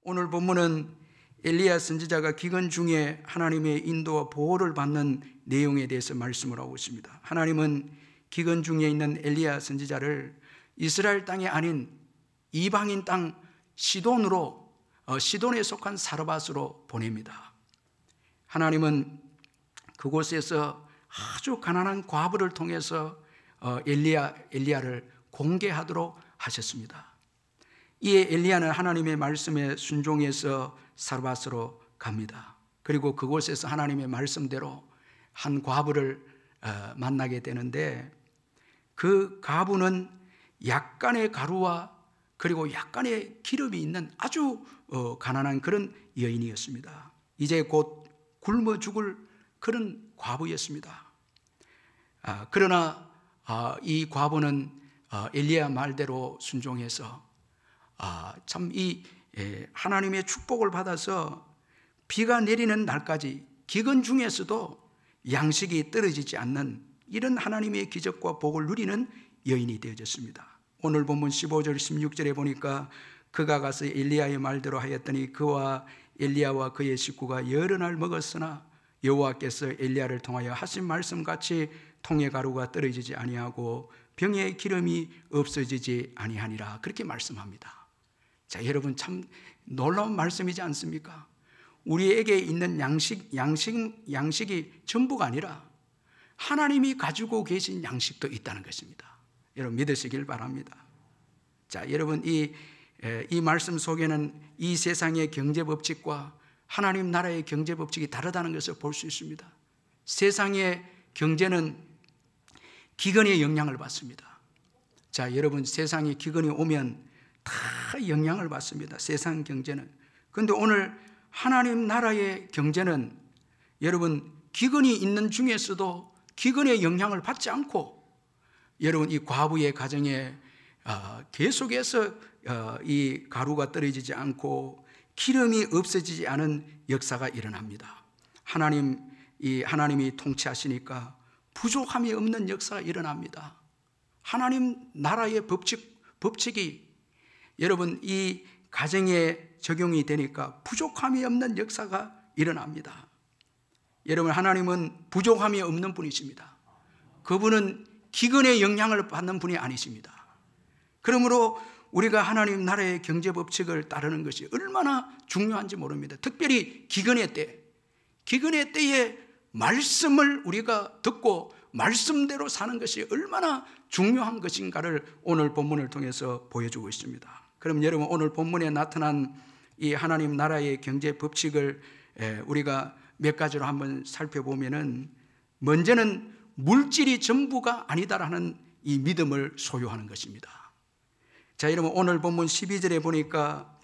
오늘 본문은 엘리야 선지자가 기근 중에 하나님의 인도와 보호를 받는 내용에 대해서 말씀을 하고 있습니다. 하나님은 기근 중에 있는 엘리야 선지자를 이스라엘 땅이 아닌 이방인 땅 시돈에 속한 사르밧으로 보냅니다. 하나님은 그곳에서 아주 가난한 과부를 통해서 엘리야를 공개하도록 하셨습니다. 이에 엘리야는 하나님의 말씀에 순종해서 사르밧으로 갑니다. 그리고 그곳에서 하나님의 말씀대로 한 과부를 만나게 되는데, 그 과부는 약간의 가루와 그리고 약간의 기름이 있는 아주 가난한 그런 여인이었습니다. 이제 곧 굶어 죽을 그런 과부였습니다. 그러나 이 과부는 엘리야 말대로 순종해서 참 이 하나님의 축복을 받아서 비가 내리는 날까지 기근 중에서도 양식이 떨어지지 않는 이런 하나님의 기적과 복을 누리는 여인이 되어졌습니다. 오늘 본문 15절 16절에 보니까 그가 가서 엘리야의 말대로 하였더니 그와 엘리야와 그의 식구가 여러 날 먹었으나 여호와께서 엘리야를 통하여 하신 말씀같이 통의 가루가 떨어지지 아니하고 병의 기름이 없어지지 아니하니라, 그렇게 말씀합니다. 자, 여러분, 참 놀라운 말씀이지 않습니까? 우리에게 있는 양식이 전부가 아니라 하나님이 가지고 계신 양식도 있다는 것입니다. 여러분, 믿으시길 바랍니다. 자, 여러분, 이 말씀 속에는 이 세상의 경제 법칙과 하나님 나라의 경제 법칙이 다르다는 것을 볼 수 있습니다. 세상의 경제는 기근의 영향을 받습니다. 자, 여러분, 세상에 기근이 오면 다 영향을 받습니다. 세상 경제는. 그런데 오늘 하나님 나라의 경제는 여러분, 기근이 있는 중에서도 기근의 영향을 받지 않고, 여러분, 이 과부의 가정에 계속해서 이 가루가 떨어지지 않고 기름이 없어지지 않은 역사가 일어납니다. 하나님이 통치하시니까 부족함이 없는 역사가 일어납니다. 하나님 나라의 법칙이 여러분 이 가정에 적용이 되니까 부족함이 없는 역사가 일어납니다. 여러분, 하나님은 부족함이 없는 분이십니다. 그분은 기근의 영향을 받는 분이 아니십니다. 그러므로 우리가 하나님 나라의 경제 법칙을 따르는 것이 얼마나 중요한지 모릅니다. 특별히 기근의 때에 말씀을 우리가 듣고 말씀대로 사는 것이 얼마나 중요한 것인가를 오늘 본문을 통해서 보여주고 있습니다. 그럼 여러분, 오늘 본문에 나타난 이 하나님 나라의 경제 법칙을 우리가 몇 가지로 한번 살펴보면은, 먼저는 물질이 전부가 아니다라는 이 믿음을 소유하는 것입니다. 자, 여러분, 오늘 본문 12절에 보니까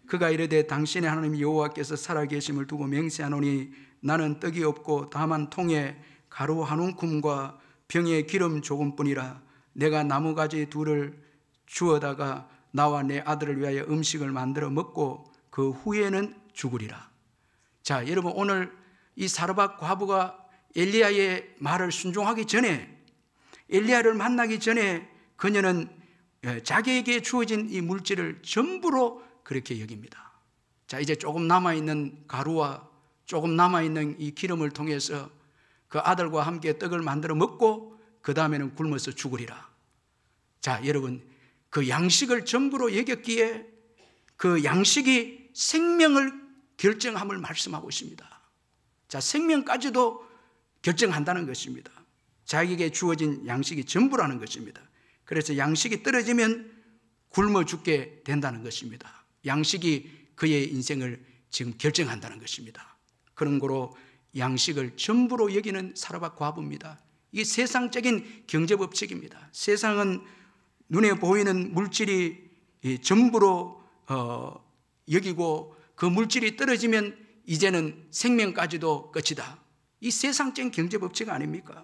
그가 이르되 당신의 하나님 여호와께서 살아계심을 두고 맹세하노니 나는 떡이 없고 다만 통에 가루 한 움큼과 병에 기름 조금뿐이라. 내가 나무가지 둘을 주어다가 나와 내 아들을 위하여 음식을 만들어 먹고 그 후에는 죽으리라. 자, 여러분, 오늘 이 사르밧 과부가 엘리야의 말을 순종하기 전에, 엘리야를 만나기 전에 그녀는 자기에게 주어진 이 물질을 전부로 그렇게 여깁니다. 자, 이제 조금 남아있는 가루와 조금 남아있는 이 기름을 통해서 그 아들과 함께 떡을 만들어 먹고 그 다음에는 굶어서 죽으리라. 자, 여러분, 그 양식을 전부로 여겼기에 그 양식이 생명을 결정함을 말씀하고 있습니다. 자, 생명까지도 결정한다는 것입니다. 자기에게 주어진 양식이 전부라는 것입니다. 그래서 양식이 떨어지면 굶어 죽게 된다는 것입니다. 양식이 그의 인생을 지금 결정한다는 것입니다. 그런 거로 양식을 전부로 여기는 사르밧 과부입니다. 이게 세상적인 경제법칙입니다. 세상은 눈에 보이는 물질이 전부로 여기고 그 물질이 떨어지면 이제는 생명까지도 끝이다. 이 세상적인 경제법칙 아닙니까?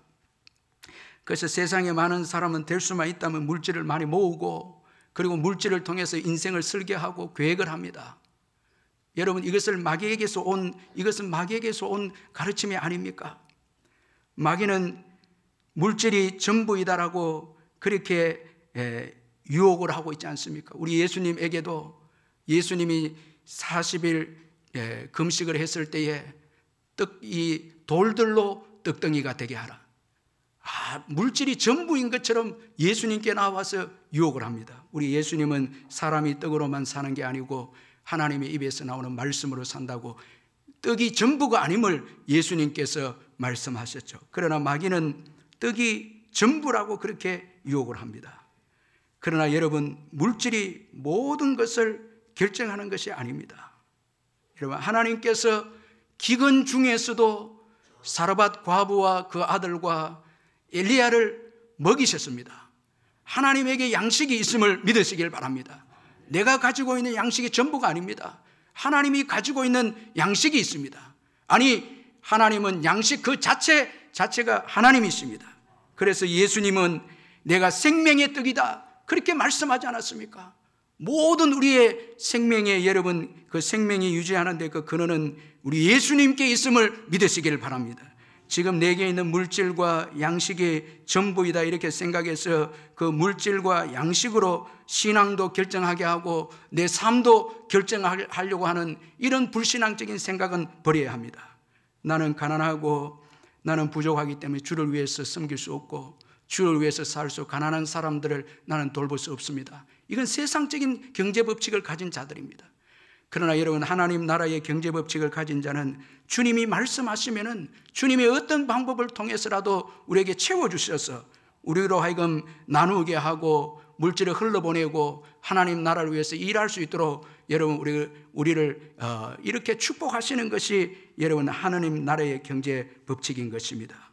그래서 세상에 많은 사람은 될 수만 있다면 물질을 많이 모으고 그리고 물질을 통해서 인생을 설계하고 계획을 합니다. 여러분, 이것은 마귀에게서 온 가르침이 아닙니까? 마귀는 물질이 전부이다라고 그렇게 유혹을 하고 있지 않습니까? 우리 예수님에게도 예수님이 40일 금식을 했을 때에 이 돌들로 떡덩이가 되게 하라. 물질이 전부인 것처럼 예수님께 나와서 유혹을 합니다. 우리 예수님은 사람이 떡으로만 사는 게 아니고 하나님의 입에서 나오는 말씀으로 산다고 떡이 전부가 아님을 예수님께서 말씀하셨죠. 그러나 마귀는 떡이 전부라고 그렇게 유혹을 합니다. 그러나 여러분, 물질이 모든 것을 결정하는 것이 아닙니다. 여러분, 하나님께서 기근 중에서도 사르밧 과부와 그 아들과 엘리야를 먹이셨습니다. 하나님에게 양식이 있음을 믿으시길 바랍니다. 내가 가지고 있는 양식이 전부가 아닙니다. 하나님이 가지고 있는 양식이 있습니다. 아니, 하나님은 양식 그 자체가 하나님이십니다. 그래서 예수님은 내가 생명의 떡이다 그렇게 말씀하지 않았습니까? 모든 우리의 생명에, 여러분, 그 생명이 유지하는데 그 근원은 우리 예수님께 있음을 믿으시길 바랍니다. 지금 내게 있는 물질과 양식이 전부이다 이렇게 생각해서 그 물질과 양식으로 신앙도 결정하게 하고 내 삶도 결정하려고 하는 이런 불신앙적인 생각은 버려야 합니다. 나는 가난하고 나는 부족하기 때문에 주를 위해서 섬길 수 없고 주를 위해서 살 수 가난한 사람들을 나는 돌볼 수 없습니다. 이건 세상적인 경제법칙을 가진 자들입니다. 그러나 여러분, 하나님 나라의 경제법칙을 가진 자는 주님이 말씀하시면은 주님의 어떤 방법을 통해서라도 우리에게 채워주셔서 우리로 하여금 나누게 하고 물질을 흘러보내고 하나님 나라를 위해서 일할 수 있도록 여러분 우리를 이렇게 축복하시는 것이 여러분 하나님 나라의 경제법칙인 것입니다.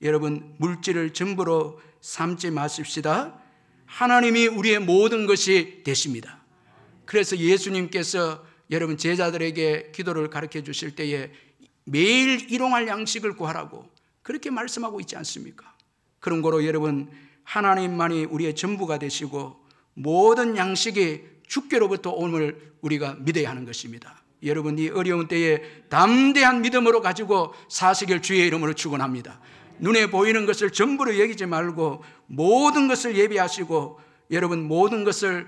여러분, 물질을 전부로 삼지 마십시다. 하나님이 우리의 모든 것이 되십니다. 그래서 예수님께서 여러분 제자들에게 기도를 가르쳐 주실 때에 매일 일용할 양식을 구하라고 그렇게 말씀하고 있지 않습니까? 그런 거로 여러분, 하나님만이 우리의 전부가 되시고 모든 양식이 주께로부터 옴을 우리가 믿어야 하는 것입니다. 여러분, 이 어려운 때에 담대한 믿음으로 가지고 사시길 주의 이름으로 축원합니다. 눈에 보이는 것을 전부로 여기지 말고 모든 것을 예비하시고 여러분 모든 것을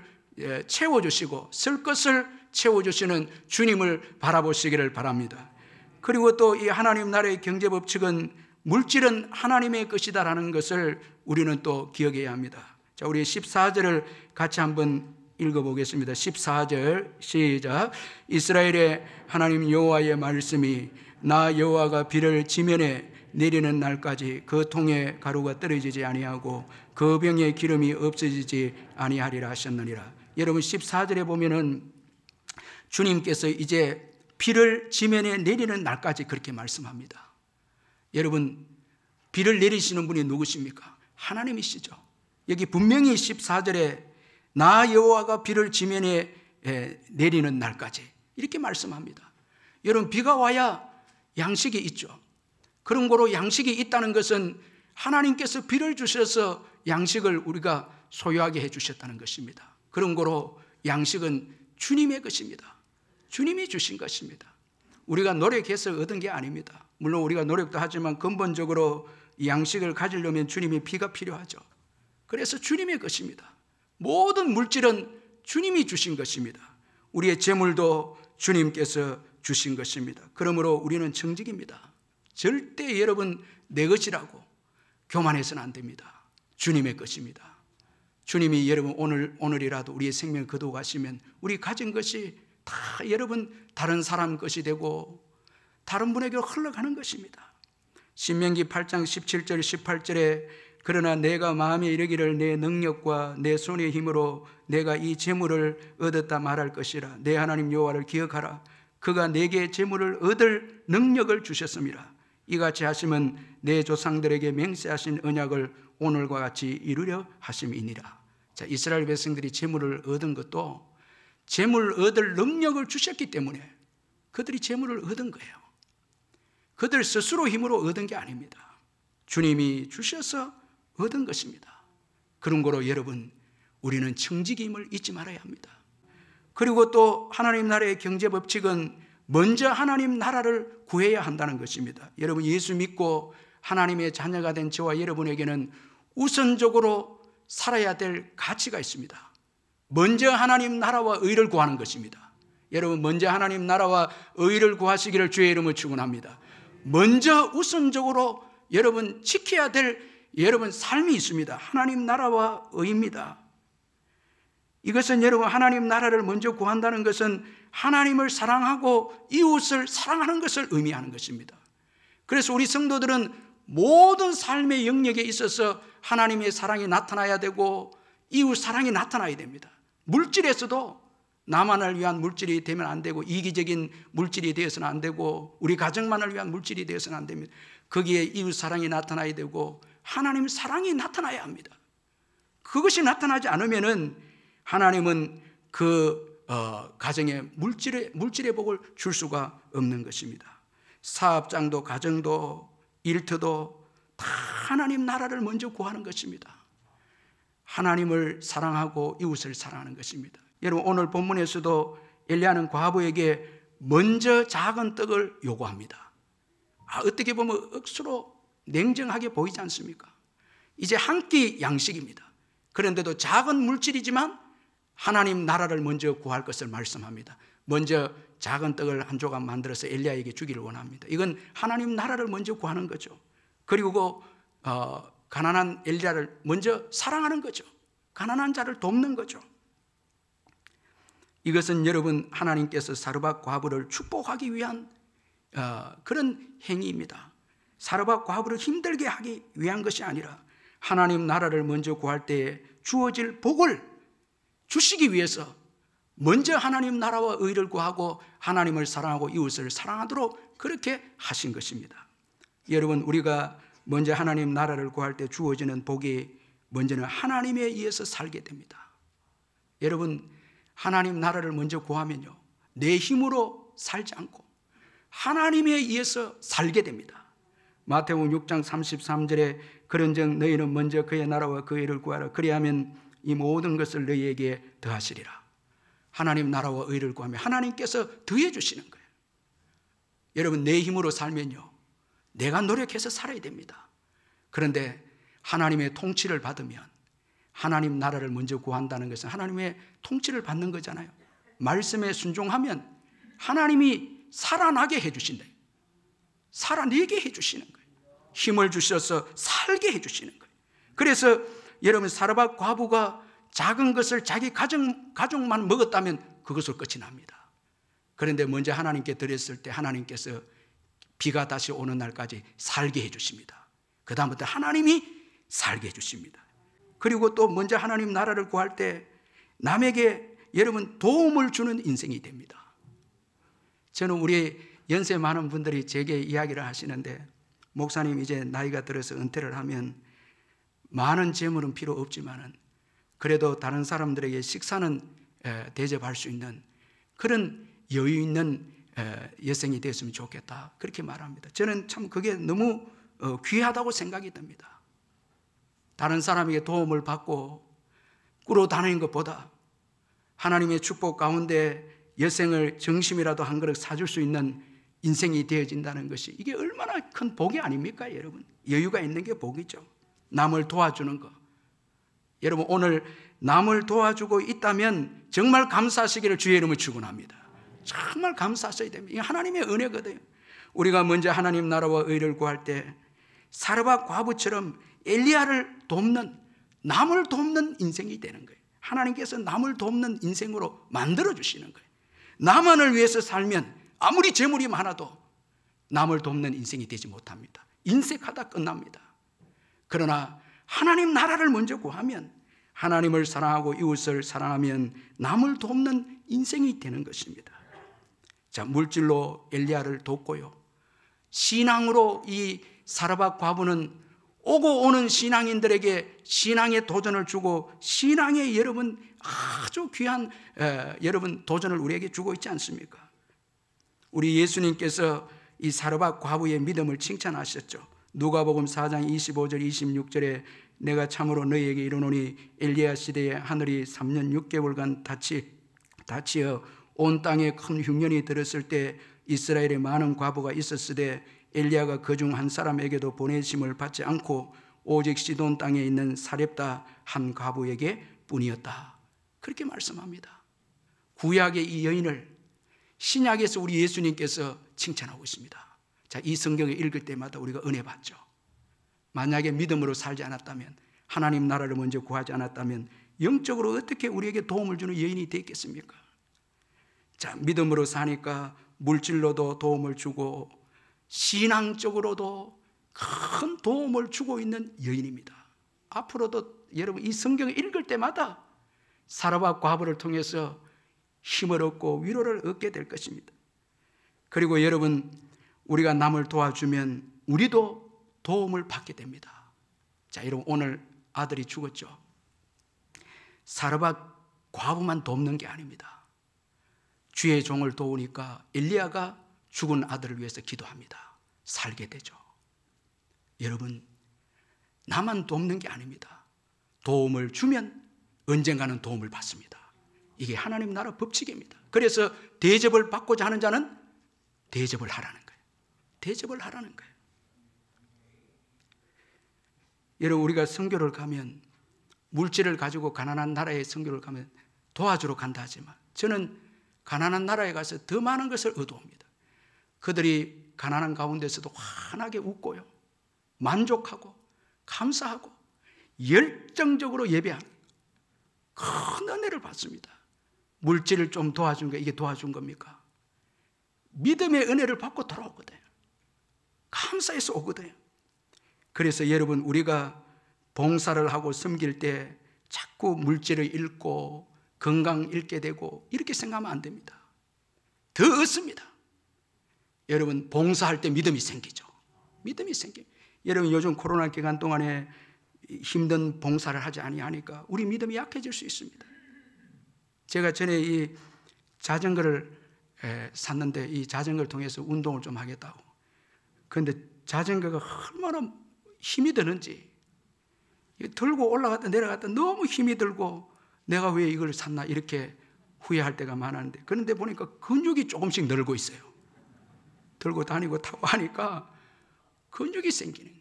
채워주시고 쓸 것을 채워주시는 주님을 바라보시기를 바랍니다. 그리고 또 이 하나님 나라의 경제법칙은 물질은 하나님의 것이다라는 것을 우리는 또 기억해야 합니다. 자, 우리 14절을 같이 한번 읽어보겠습니다. 14절 시작. 이스라엘의 하나님 여호와의 말씀이 나 여호와가 비를 지면에 내리는 날까지 그 통에 가루가 떨어지지 아니하고 그 병에 기름이 없어지지 아니하리라 하셨느니라. 여러분 14절에 보면은 주님께서 이제 비를 지면에 내리는 날까지 그렇게 말씀합니다. 여러분, 비를 내리시는 분이 누구십니까? 하나님이시죠. 여기 분명히 14절에 나 여호와가 비를 지면에 내리는 날까지 이렇게 말씀합니다. 여러분, 비가 와야 양식이 있죠. 그런 거로 양식이 있다는 것은 하나님께서 비를 주셔서 양식을 우리가 소유하게 해주셨다는 것입니다. 그런 거로 양식은 주님의 것입니다. 주님이 주신 것입니다. 우리가 노력해서 얻은 게 아닙니다. 물론 우리가 노력도 하지만 근본적으로 양식을 가지려면 주님의 비가 필요하죠. 그래서 주님의 것입니다. 모든 물질은 주님이 주신 것입니다. 우리의 재물도 주님께서 주신 것입니다. 그러므로 우리는 청직입니다. 절대 여러분 내 것이라고 교만해서는 안 됩니다. 주님의 것입니다. 주님이 여러분 오늘이라도 우리의 생명을 거두어가시면 우리 가진 것이 다 여러분 다른 사람 것이 되고 다른 분에게로 흘러가는 것입니다. 신명기 8장 17절 18절에 그러나 내가 마음에 이르기를 내 능력과 내 손의 힘으로 내가 이 재물을 얻었다 말할 것이라. 내 하나님 여호와를 기억하라. 그가 내게 재물을 얻을 능력을 주셨음이라. 이같이 하시면 내 조상들에게 맹세하신 언약을 오늘과 같이 이루려 하심이니라. 자, 이스라엘 백성들이 재물을 얻은 것도 재물 얻을 능력을 주셨기 때문에 그들이 재물을 얻은 거예요. 그들 스스로 힘으로 얻은 게 아닙니다. 주님이 주셔서 얻은 것입니다. 그런 거로 여러분 우리는 청지기임을 잊지 말아야 합니다. 그리고 또 하나님 나라의 경제법칙은 먼저 하나님 나라를 구해야 한다는 것입니다. 여러분 예수 믿고 하나님의 자녀가 된 저와 여러분에게는 우선적으로 살아야 될 가치가 있습니다. 먼저 하나님 나라와 의를 구하는 것입니다. 여러분, 먼저 하나님 나라와 의를 구하시기를 주의 이름으로 축원합니다. 먼저 우선적으로 여러분 지켜야 될 여러분 삶이 있습니다. 하나님 나라와 의입니다. 이것은 여러분, 하나님 나라를 먼저 구한다는 것은 하나님을 사랑하고 이웃을 사랑하는 것을 의미하는 것입니다. 그래서 우리 성도들은 모든 삶의 영역에 있어서 하나님의 사랑이 나타나야 되고 이웃 사랑이 나타나야 됩니다. 물질에서도 나만을 위한 물질이 되면 안 되고, 이기적인 물질이 되어서는 안 되고, 우리 가정만을 위한 물질이 되어서는 안 됩니다. 거기에 이웃 사랑이 나타나야 되고 하나님 사랑이 나타나야 합니다. 그것이 나타나지 않으면은 하나님은 그 가정에 물질의 복을 줄 수가 없는 것입니다. 사업장도 가정도 일터도 다 하나님 나라를 먼저 구하는 것입니다. 하나님을 사랑하고 이웃을 사랑하는 것입니다. 여러분, 오늘 본문에서도 엘리야는 과부에게 먼저 작은 떡을 요구합니다. 어떻게 보면 억수로 냉정하게 보이지 않습니까? 이제 한 끼 양식입니다. 그런데도 작은 물질이지만 하나님 나라를 먼저 구할 것을 말씀합니다. 먼저 작은 떡을 한 조각 만들어서 엘리야에게 주기를 원합니다. 이건 하나님 나라를 먼저 구하는 거죠. 그리고 가난한 엘리야를 먼저 사랑하는 거죠. 가난한 자를 돕는 거죠. 이것은 여러분, 하나님께서 사르밧 과부를 축복하기 위한 그런 행위입니다. 사르밧 과부를 힘들게 하기 위한 것이 아니라 하나님 나라를 먼저 구할 때에 주어질 복을 주시기 위해서 먼저 하나님 나라와 의를 구하고 하나님을 사랑하고 이웃을 사랑하도록 그렇게 하신 것입니다. 여러분, 우리가 먼저 하나님 나라를 구할 때 주어지는 복이 먼저는 하나님에 의해서 살게 됩니다. 여러분, 하나님 나라를 먼저 구하면요, 내 힘으로 살지 않고 하나님에 의해서 살게 됩니다. 마태복음 6장 33절에 그런즉 너희는 먼저 그의 나라와 그의 의를 구하라. 그리하면 이 모든 것을 너희에게 더하시리라. 하나님 나라와 의를 구하면 하나님께서 더해 주시는 거예요. 여러분, 내 힘으로 살면요, 내가 노력해서 살아야 됩니다. 그런데 하나님의 통치를 받으면, 하나님 나라를 먼저 구한다는 것은 하나님의 통치를 받는 거잖아요. 말씀에 순종하면 하나님이 살아나게 해주신다. 살아내게 해주시는 거예요. 힘을 주셔서 살게 해주시는 거예요. 그래서 여러분, 사르밧 과부가 작은 것을 자기 가족만 먹었다면 그것으로 끝이 납니다. 그런데 먼저 하나님께 드렸을 때 하나님께서 비가 다시 오는 날까지 살게 해주십니다. 그 다음부터 하나님이 살게 해주십니다. 그리고 또 먼저 하나님 나라를 구할 때 남에게 여러분 도움을 주는 인생이 됩니다. 저는 우리 연세 많은 분들이 제게 이야기를 하시는데, 목사님 이제 나이가 들어서 은퇴를 하면 많은 재물은 필요 없지만은 그래도 다른 사람들에게 식사는 대접할 수 있는 그런 여유 있는 여성이 되었으면 좋겠다, 그렇게 말합니다. 저는 참 그게 너무 귀하다고 생각이 듭니다. 다른 사람에게 도움을 받고 꾸러 다니는 것보다 하나님의 축복 가운데 여생을 정심이라도 한 그릇 사줄 수 있는 인생이 되어진다는 것이, 이게 얼마나 큰 복이 아닙니까 여러분? 여유가 있는 게 복이죠. 남을 도와주는 것. 여러분, 오늘 남을 도와주고 있다면 정말 감사하시기를 주의 이름을 축원합니다. 정말 감사하셔야 됩니다. 이게 하나님의 은혜거든요. 우리가 먼저 하나님 나라와 의를 구할 때 사르밧 과부처럼 엘리야를 돕는, 남을 돕는 인생이 되는 거예요. 하나님께서 남을 돕는 인생으로 만들어 주시는 거예요. 나만을 위해서 살면 아무리 재물이 많아도 남을 돕는 인생이 되지 못합니다. 인색하다 끝납니다. 그러나 하나님 나라를 먼저 구하면, 하나님을 사랑하고 이웃을 사랑하면 남을 돕는 인생이 되는 것입니다. 자, 물질로 엘리야를 돕고요, 신앙으로 이 사르밧 과부는 오고 오는 신앙인들에게 신앙의 도전을 주고, 신앙의 여러분 아주 귀한 여러분 도전을 우리에게 주고 있지 않습니까? 우리 예수님께서 이 사르밧 과부의 믿음을 칭찬하셨죠. 누가복음 4장 25절 26절에 내가 참으로 너희에게 이르노니 엘리야 시대에 하늘이 3년 6개월간 닫히어 온 땅에 큰 흉년이 들었을 때 이스라엘에 많은 과부가 있었으되 엘리야가 그중 한 사람에게도 보내심을 받지 않고 오직 시돈 땅에 있는 사렙다 한 과부에게 뿐이었다, 그렇게 말씀합니다. 구약의 이 여인을 신약에서 우리 예수님께서 칭찬하고 있습니다. 자, 이 성경을 읽을 때마다 우리가 은혜 받죠. 만약에 믿음으로 살지 않았다면, 하나님 나라를 먼저 구하지 않았다면 영적으로 어떻게 우리에게 도움을 주는 여인이 되겠습니까? 자, 믿음으로 사니까 물질로도 도움을 주고 신앙적으로도 큰 도움을 주고 있는 여인입니다. 앞으로도 여러분 이 성경을 읽을 때마다 사라밧 과부를 통해서 힘을 얻고 위로를 얻게 될 것입니다. 그리고 여러분, 우리가 남을 도와주면 우리도 도움을 받게 됩니다. 자, 여러분, 오늘 아들이 죽었죠. 사라밧 과부만 돕는 게 아닙니다. 주의 종을 도우니까 엘리야가 죽은 아들을 위해서 기도합니다. 살게 되죠. 여러분, 나만 돕는 게 아닙니다. 도움을 주면 언젠가는 도움을 받습니다. 이게 하나님 나라 법칙입니다. 그래서 대접을 받고자 하는 자는 대접을 하라는 거예요. 대접을 하라는 거예요. 여러분, 우리가 선교를 가면, 물질을 가지고 가난한 나라에 선교를 가면 도와주러 간다 하지만, 저는 가난한 나라에 가서 더 많은 것을 얻어옵니다. 그들이 가난한 가운데서도 환하게 웃고요, 만족하고 감사하고 열정적으로 예배하는 큰 은혜를 받습니다. 물질을 좀 도와준 거, 이게 도와준 겁니까? 믿음의 은혜를 받고 돌아오거든요. 감사해서 오거든요. 그래서 여러분, 우리가 봉사를 하고 섬길 때 자꾸 물질을 잃고 건강 잃게 되고 이렇게 생각하면 안 됩니다. 더 얻습니다. 여러분, 봉사할 때 믿음이 생기죠. 믿음이 생깁니다. 여러분, 요즘 코로나 기간 동안에 힘든 봉사를 하지 아니하니까 우리 믿음이 약해질 수 있습니다. 제가 전에 이 자전거를 샀는데, 이 자전거를 통해서 운동을 좀 하겠다고. 그런데 자전거가 얼마나 힘이 드는지, 들고 올라갔다 내려갔다 너무 힘이 들고 내가 왜 이걸 샀나 이렇게 후회할 때가 많았는데, 그런데 보니까 근육이 조금씩 늘고 있어요. 들고 다니고 타고 하니까 근육이 생기는 거예요.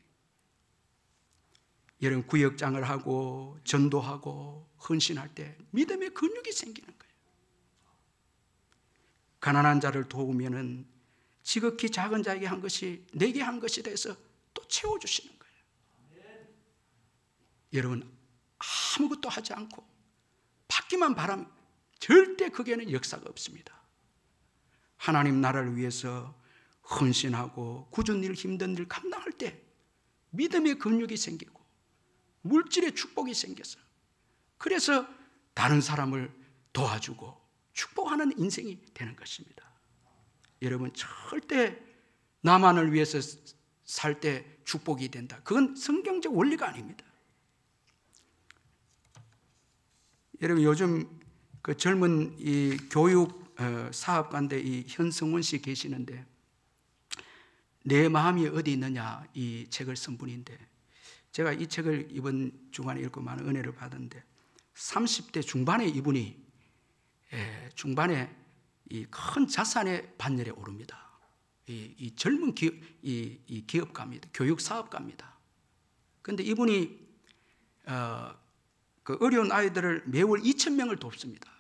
여러분, 구역장을 하고 전도하고 헌신할 때 믿음의 근육이 생기는 거예요. 가난한 자를 도우면은 지극히 작은 자에게 한 것이 내게 한 것이 돼서 또 채워주시는 거예요. 여러분, 아무것도 하지 않고 받기만 바라면 절대 그게는 역사가 없습니다. 하나님 나라를 위해서 헌신하고 굳은 일, 힘든 일 감당할 때 믿음의 근육이 생기고 물질의 축복이 생겨서, 그래서 다른 사람을 도와주고 축복하는 인생이 되는 것입니다. 여러분, 절대 나만을 위해서 살 때 축복이 된다, 그건 성경적 원리가 아닙니다. 여러분, 요즘 그 젊은 이 교육 사업가인데 이 현성원 씨 계시는데, 내 마음이 어디 있느냐, 이 책을 쓴 분인데, 제가 이 책을 이번 주간에 읽고 많은 은혜를 받았는데, 30대 중반에 이분이 중반에 이 큰 자산의 반열에 오릅니다. 이 젊은 이 기업가입니다. 교육 사업가입니다. 그런데 이분이 그 어려운 아이들을 매월 2,000명을 돕습니다.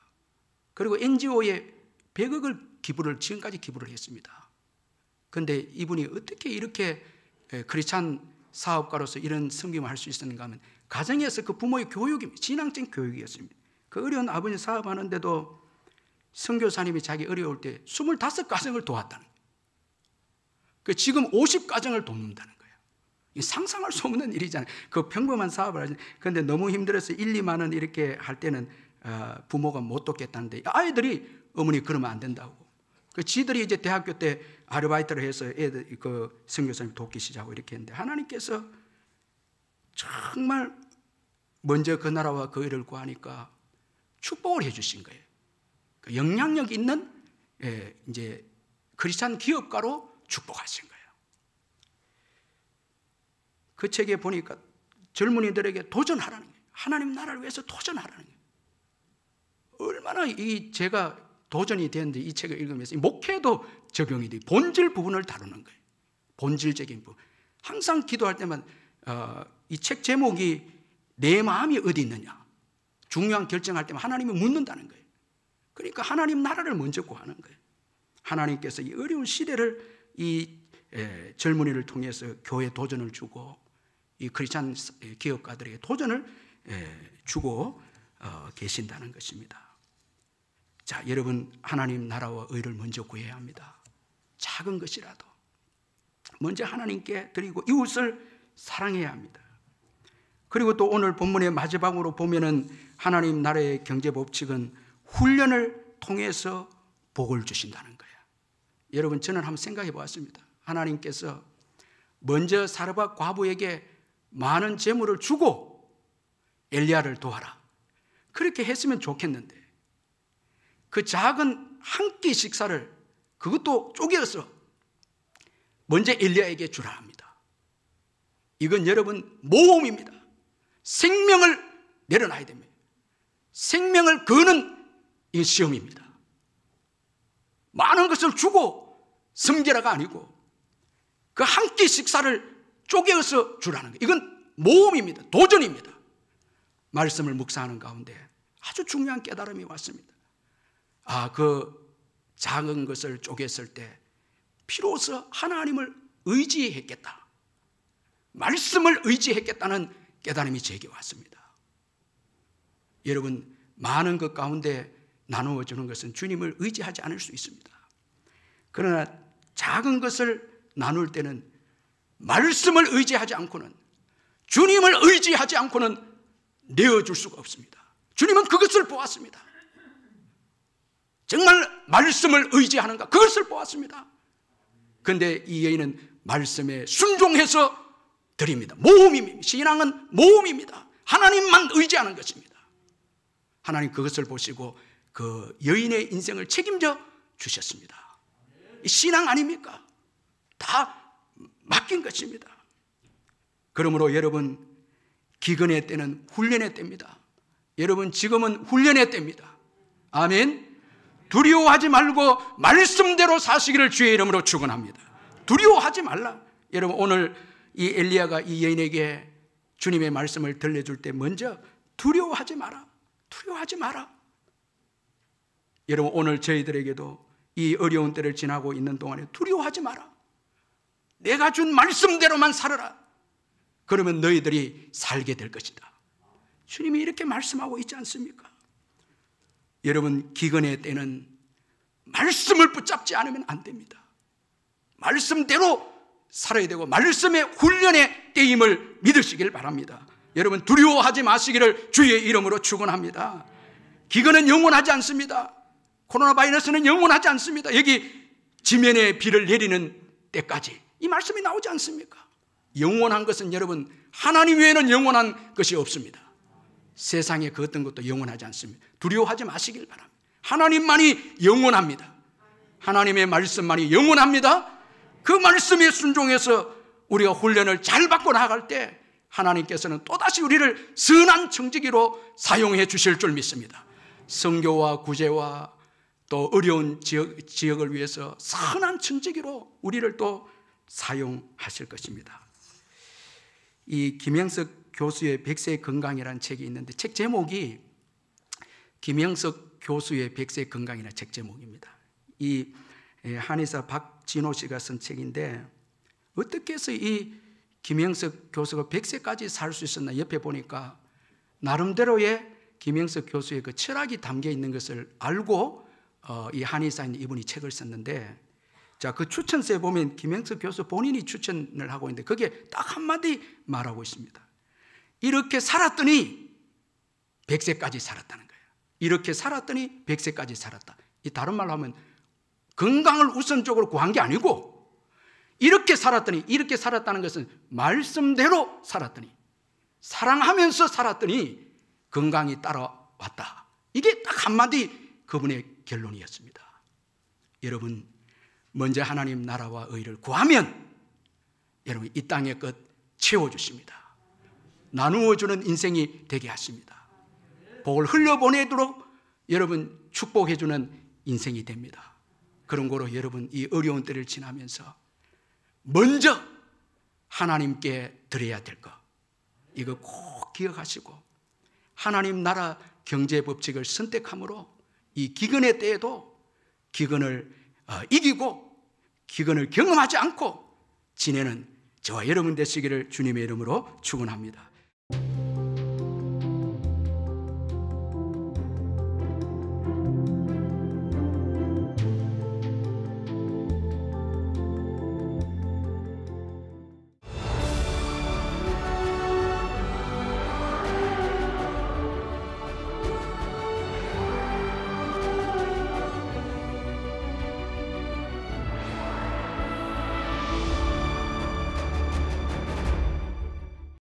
그리고 NGO에 100억을 지금까지 기부를 했습니다. 그런데 이분이 어떻게 이렇게 크리스찬 사업가로서 이런 섬김을 할 수 있었는가 하면, 가정에서 그 부모의 교육입니다. 신앙적인 교육이었습니다. 그 어려운 아버지 사업하는데도 선교사님이 자기 어려울 때 25가정을 도왔다는 거예요. 그 지금 50가정을 돕는다는 거예요. 상상할 수 없는 일이잖아요. 그 평범한 사업을 하지. 그런데 너무 힘들어서 1, 2만 원 이렇게 할 때는 부모가 못 돕겠다는데, 아이들이 어머니 그러면 안 된다고. 그 지들이 이제 대학교 때 아르바이트를 해서 애들 그 선교사님 돕기 시작하고 이렇게 했는데, 하나님께서 정말 먼저 그 나라와 그 일을 구하니까 축복을 해주신 거예요. 그 영향력 있는 이제 크리스찬 기업가로 축복하신 거예요. 그 책에 보니까 젊은이들에게 도전하라는 거예요. 하나님 나라를 위해서 도전하라는 거예요. 얼마나 제가 도전이 되는데, 이 책을 읽으면서 목회도 적용이 돼요. 본질 부분을 다루는 거예요. 본질적인 부분. 항상 기도할 때만 이 책 제목이 내 마음이 어디 있느냐, 중요한 결정할 때만 하나님이 묻는다는 거예요. 그러니까 하나님 나라를 먼저 구하는 거예요. 하나님께서 이 어려운 시대를 이 젊은이를 통해서 교회 도전을 주고 이 크리스찬 기업가들에게 도전을 주고 계신다는 것입니다. 자, 여러분, 하나님 나라와 의를 먼저 구해야 합니다. 작은 것이라도 먼저 하나님께 드리고 이웃을 사랑해야 합니다. 그리고 또 오늘 본문의 마지막으로 보면은 하나님 나라의 경제 법칙은 훈련을 통해서 복을 주신다는 거예요. 여러분, 저는 한번 생각해 보았습니다. 하나님께서 먼저 사르밧 과부에게 많은 재물을 주고 엘리야를 도와라, 그렇게 했으면 좋겠는데 그 작은 한 끼 식사를 그것도 쪼개서 먼저 엘리야에게 주라 합니다. 이건 여러분 모험입니다. 생명을 내려놔야 됩니다. 생명을 거는 이 시험입니다. 많은 것을 주고 섬기라가 아니고 그 한 끼 식사를 쪼개서 주라는 거예요. 이건 모험입니다. 도전입니다. 말씀을 묵상하는 가운데 아주 중요한 깨달음이 왔습니다. 그 작은 것을 쪼갰을 때 비로소 하나님을 의지했겠다, 말씀을 의지했겠다는 깨달음이 제게 왔습니다. 여러분, 많은 것 가운데 나누어 주는 것은 주님을 의지하지 않을 수 있습니다. 그러나 작은 것을 나눌 때는 말씀을 의지하지 않고는, 주님을 의지하지 않고는 내어줄 수가 없습니다. 주님은 그것을 보았습니다. 정말 말씀을 의지하는가, 그것을 보았습니다. 그런데 이 여인은 말씀에 순종해서 드립니다. 모험입니다. 신앙은 모험입니다. 하나님만 의지하는 것입니다. 하나님 그것을 보시고 그 여인의 인생을 책임져 주셨습니다. 신앙 아닙니까? 다 맡긴 것입니다. 그러므로 여러분, 기근의 때는 훈련의 때입니다. 여러분, 지금은 훈련의 때입니다. 아멘. 두려워하지 말고 말씀대로 사시기를 주의 이름으로 축원합니다. 두려워하지 말라. 여러분, 오늘 이 엘리야가 이 여인에게 주님의 말씀을 들려줄 때 먼저 두려워하지 마라, 두려워하지 마라. 여러분, 오늘 저희들에게도 이 어려운 때를 지나고 있는 동안에 두려워하지 마라. 내가 준 말씀대로만 살아라. 그러면 너희들이 살게 될 것이다. 주님이 이렇게 말씀하고 있지 않습니까? 여러분, 기근의 때는 말씀을 붙잡지 않으면 안 됩니다. 말씀대로 살아야 되고 말씀의 훈련의 때임을 믿으시길 바랍니다. 여러분, 두려워하지 마시기를 주의 이름으로 축원합니다. 기근은 영원하지 않습니다. 코로나 바이러스는 영원하지 않습니다. 여기 지면에 비를 내리는 때까지 이 말씀이 나오지 않습니까? 영원한 것은 여러분, 하나님 외에는 영원한 것이 없습니다. 세상에 그 어떤 것도 영원하지 않습니다. 두려워하지 마시길 바랍니다. 하나님만이 영원합니다. 하나님의 말씀만이 영원합니다. 그 말씀에 순종해서 우리가 훈련을 잘 받고 나아갈 때 하나님께서는 또다시 우리를 선한 청지기로 사용해 주실 줄 믿습니다. 선교와 구제와 또 어려운 지역을 위해서 선한 청지기로 우리를 또 사용하실 것입니다. 이 김영석 교수의 백세 건강이라는 책이 있는데 책 제목이 김영석 교수의 백세 건강이라는 책 제목입니다. 이 한의사 박진호 씨가 쓴 책인데 어떻게 해서 이 김영석 교수가 100세까지 살 수 있었나 옆에 보니까 나름대로의 김영석 교수의 그 철학이 담겨 있는 것을 알고 이 한의사인 이분이 책을 썼는데, 자, 그 추천서에 보면 김영석 교수 본인이 추천을 하고 있는데 거기에 딱 한마디 말하고 있습니다. 이렇게 살았더니 100세까지 살았다는 거예요. 이렇게 살았더니 100세까지 살았다. 이 다른 말로 하면 건강을 우선적으로 구한 게 아니고 이렇게 살았더니, 이렇게 살았다는 것은 말씀대로 살았더니, 사랑하면서 살았더니 건강이 따라왔다. 이게 딱 한마디 그분의 결론이었습니다. 여러분, 먼저 하나님 나라와 의를 구하면 여러분 이 땅의 것 채워주십니다. 나누어주는 인생이 되게 하십니다. 복을 흘려보내도록 여러분 축복해주는 인생이 됩니다. 그런 거로 여러분 이 어려운 때를 지나면서 먼저 하나님께 드려야 될 것, 이거 꼭 기억하시고 하나님 나라 경제 법칙을 선택함으로 이 기근의 때에도 기근을 이기고 기근을 경험하지 않고 지내는 저와 여러분 되시기를 주님의 이름으로 축원합니다.